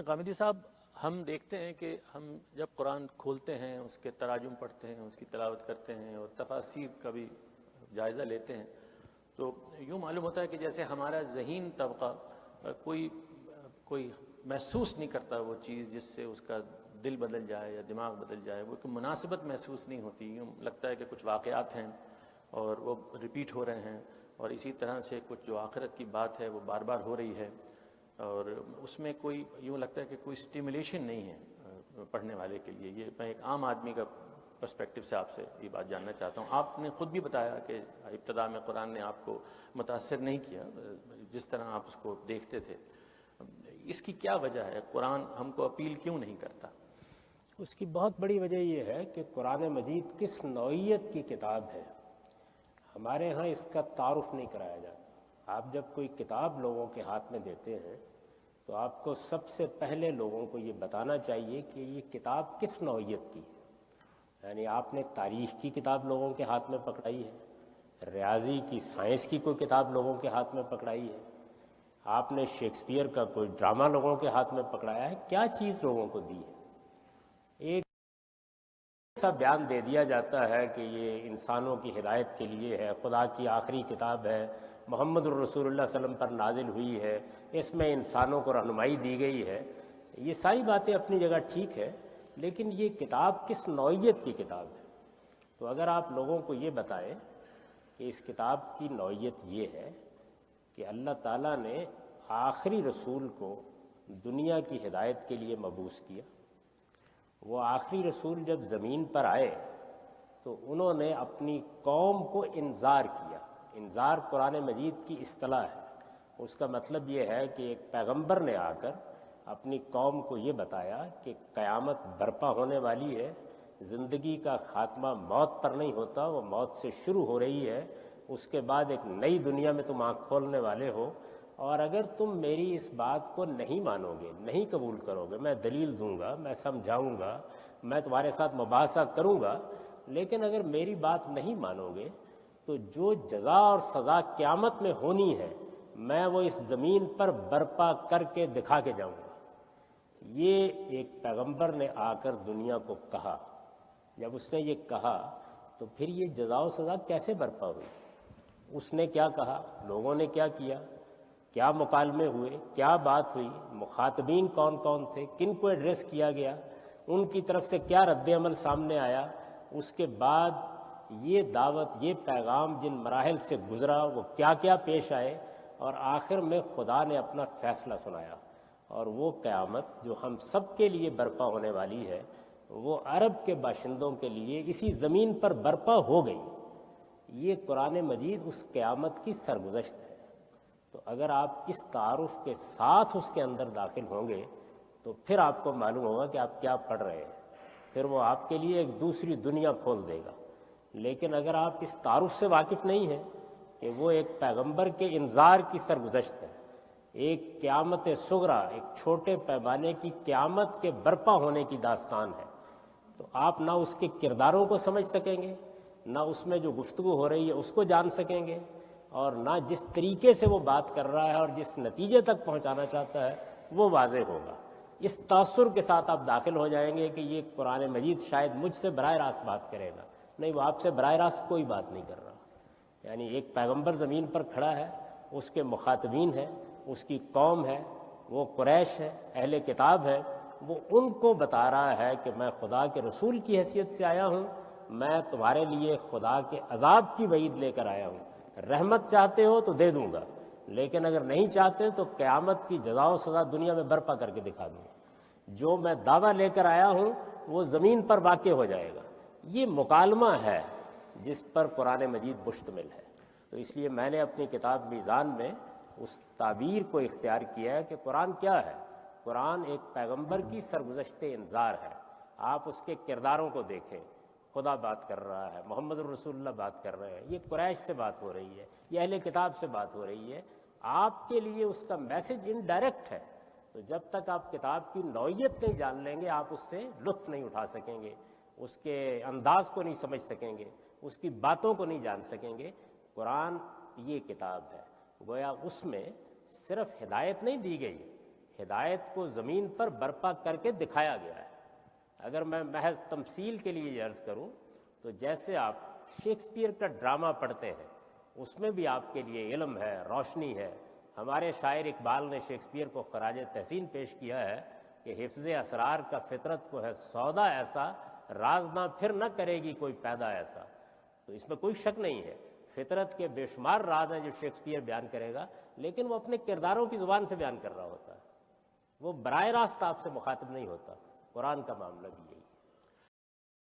غامدی صاحب، ہم دیکھتے ہیں کہ ہم جب قرآن کھولتے ہیں، اس کے تراجم پڑھتے ہیں، اس کی تلاوت کرتے ہیں اور تفاسیر کا بھی جائزہ لیتے ہیں، تو یوں معلوم ہوتا ہے کہ جیسے ہمارا ذہین طبقہ کوئی محسوس نہیں کرتا وہ چیز جس سے اس کا دل بدل جائے یا دماغ بدل جائے، وہ کوئی مناسبت محسوس نہیں ہوتی. یوں لگتا ہے کہ کچھ واقعات ہیں اور وہ ریپیٹ ہو رہے ہیں، اور اسی طرح سے کچھ جو آخرت کی بات ہے وہ بار بار ہو رہی ہے، اور اس میں کوئی یوں لگتا ہے کہ کوئی اسٹیمولیشن نہیں ہے پڑھنے والے کے لیے. یہ میں ایک عام آدمی کا پرسپیکٹو سے آپ سے یہ بات جاننا چاہتا ہوں. آپ نے خود بھی بتایا کہ ابتدا میں قرآن نے آپ کو متاثر نہیں کیا جس طرح آپ اس کو دیکھتے تھے. اس کی کیا وجہ ہے؟ قرآن ہم کو اپیل کیوں نہیں کرتا؟ اس کی بہت بڑی وجہ یہ ہے کہ قرآن مجید کس نوعیت کی کتاب ہے. ہمارے ہاں اس کا تعارف نہیں کرایا جاتا. آپ جب کوئی کتاب لوگوں کے ہاتھ میں دیتے ہیں تو آپ کو سب سے پہلے لوگوں کو یہ بتانا چاہیے کہ یہ کتاب کس نوعیت کی ہے. یعنی آپ نے تاریخ کی کتاب لوگوں کے ہاتھ میں پکڑائی ہے، ریاضی کی، سائنس کی کوئی کتاب لوگوں کے ہاتھ میں پکڑائی ہے، آپ نے شیکسپیئر کا کوئی ڈرامہ لوگوں کے ہاتھ میں پکڑایا ہے. کیا چیز لوگوں کو دی ہے؟ ایک ایسا بیان دے دیا جاتا ہے کہ یہ انسانوں کی ہدایت کے لیے ہے، خدا کی آخری کتاب ہے، محمد الرسول اللہ صلی اللہ علیہ وسلم پر نازل ہوئی ہے، اس میں انسانوں کو رہنمائی دی گئی ہے. یہ ساری باتیں اپنی جگہ ٹھیک ہے، لیکن یہ کتاب کس نوعیت کی کتاب ہے؟ تو اگر آپ لوگوں کو یہ بتائیں کہ اس کتاب کی نوعیت یہ ہے کہ اللہ تعالیٰ نے آخری رسول کو دنیا کی ہدایت کے لیے مبعوث کیا. وہ آخری رسول جب زمین پر آئے تو انہوں نے اپنی قوم کو انذار کیا. انذار قرآن مجید کی اصطلاح ہے. اس کا مطلب یہ ہے کہ ایک پیغمبر نے آ کر اپنی قوم کو یہ بتایا کہ قیامت برپا ہونے والی ہے، زندگی کا خاتمہ موت پر نہیں ہوتا، وہ موت سے شروع ہو رہی ہے. اس کے بعد ایک نئی دنیا میں تم آنکھ کھولنے والے ہو، اور اگر تم میری اس بات کو نہیں مانو گے، نہیں قبول کرو گے، میں دلیل دوں گا، میں سمجھاؤں گا، میں تمہارے ساتھ مباحثہ کروں گا، لیکن اگر میری بات نہیں مانو گے تو جو جزا اور سزا قیامت میں ہونی ہے میں وہ اس زمین پر برپا کر کے دکھا کے جاؤں گا. یہ ایک پیغمبر نے آ کر دنیا کو کہا. جب اس نے یہ کہا تو پھر یہ جزا و سزا کیسے برپا ہوئی؟ اس نے کیا کہا، لوگوں نے کیا کیا، کیا مکالمے ہوئے، کیا بات ہوئی، مخاطبین کون کون تھے، کن کو ایڈریس کیا گیا، ان کی طرف سے کیا رد عمل سامنے آیا. اس کے بعد یہ دعوت، یہ پیغام جن مراحل سے گزرا وہ کیا کیا پیش آئے، اور آخر میں خدا نے اپنا فیصلہ سنایا. اور وہ قیامت جو ہم سب کے لیے برپا ہونے والی ہے وہ عرب کے باشندوں کے لیے اسی زمین پر برپا ہو گئی. یہ قرآن مجید اس قیامت کی سرگزشت ہے. تو اگر آپ اس تعارف کے ساتھ اس کے اندر داخل ہوں گے تو پھر آپ کو معلوم ہوگا کہ آپ کیا پڑھ رہے ہیں. پھر وہ آپ کے لیے ایک دوسری دنیا کھول دے گا. لیکن اگر آپ اس تعارف سے واقف نہیں ہیں کہ وہ ایک پیغمبر کے انذار کی سرگزشت ہے، ایک قیامت صغریٰ، ایک چھوٹے پیمانے کی قیامت کے برپا ہونے کی داستان ہے، تو آپ نہ اس کے کرداروں کو سمجھ سکیں گے، نہ اس میں جو گفتگو ہو رہی ہے اس کو جان سکیں گے، اور نہ جس طریقے سے وہ بات کر رہا ہے اور جس نتیجے تک پہنچانا چاہتا ہے وہ واضح ہوگا. اس تاثر کے ساتھ آپ داخل ہو جائیں گے کہ یہ قرآن مجید شاید مجھ سے براہ راست بات کرے گا. نہیں، وہ آپ سے براہ راست کوئی بات نہیں کر رہا. یعنی ایک پیغمبر زمین پر کھڑا ہے، اس کے مخاطبین ہیں، اس کی قوم ہے، وہ قریش ہے، اہل کتاب ہے، وہ ان کو بتا رہا ہے کہ میں خدا کے رسول کی حیثیت سے آیا ہوں، میں تمہارے لیے خدا کے عذاب کی وعید لے کر آیا ہوں. رحمت چاہتے ہو تو دے دوں گا، لیکن اگر نہیں چاہتے تو قیامت کی جزا و سزا دنیا میں برپا کر کے دکھا دوں گا. جو میں دعویٰ لے کر آیا ہوں وہ زمین پر واقع ہو جائے گا. یہ مکالمہ ہے جس پر قرآن مجید مشتمل ہے. تو اس لیے میں نے اپنی کتاب میزان میں اس تعبیر کو اختیار کیا ہے کہ قرآن کیا ہے. قرآن ایک پیغمبر کی سرگزشت انذار ہے. آپ اس کے کرداروں کو دیکھیں. خدا بات کر رہا ہے، محمد الرسول اللہ بات کر رہے ہیں، یہ قریش سے بات ہو رہی ہے، یہ اہل کتاب سے بات ہو رہی ہے. آپ کے لیے اس کا میسج انڈائریکٹ ہے. تو جب تک آپ کتاب کی نوعیت نہیں جان لیں گے آپ اس سے لطف نہیں اٹھا سکیں گے، اس کے انداز کو نہیں سمجھ سکیں گے، اس کی باتوں کو نہیں جان سکیں گے. قرآن یہ کتاب ہے، گویا اس میں صرف ہدایت نہیں دی گئی، ہدایت کو زمین پر برپا کر کے دکھایا گیا ہے۔ اگر میں محض تمثیل کے لیے یہ عرض کروں تو جیسے آپ شیکسپیئر کا ڈرامہ پڑھتے ہیں، اس میں بھی آپ کے لیے علم ہے، روشنی ہے۔ ہمارے شاعر اقبال نے شیکسپیئر کو خراج تحسین پیش کیا ہے کہ حفظ اسرار کا فطرت کو ہے سودا ایسا، راز نہ پھر نہ کرے گی کوئی پیدا ایسا۔ تو اس میں کوئی شک نہیں ہے، فطرت کے بے شمار راز ہیں جو شیکسپیئر بیان کرے گا، لیکن وہ اپنے کرداروں کی زبان سے بیان کر رہا ہوتا ہے، وہ براہ راست آپ سے مخاطب نہیں ہوتا۔ قرآن کا معاملہ بھی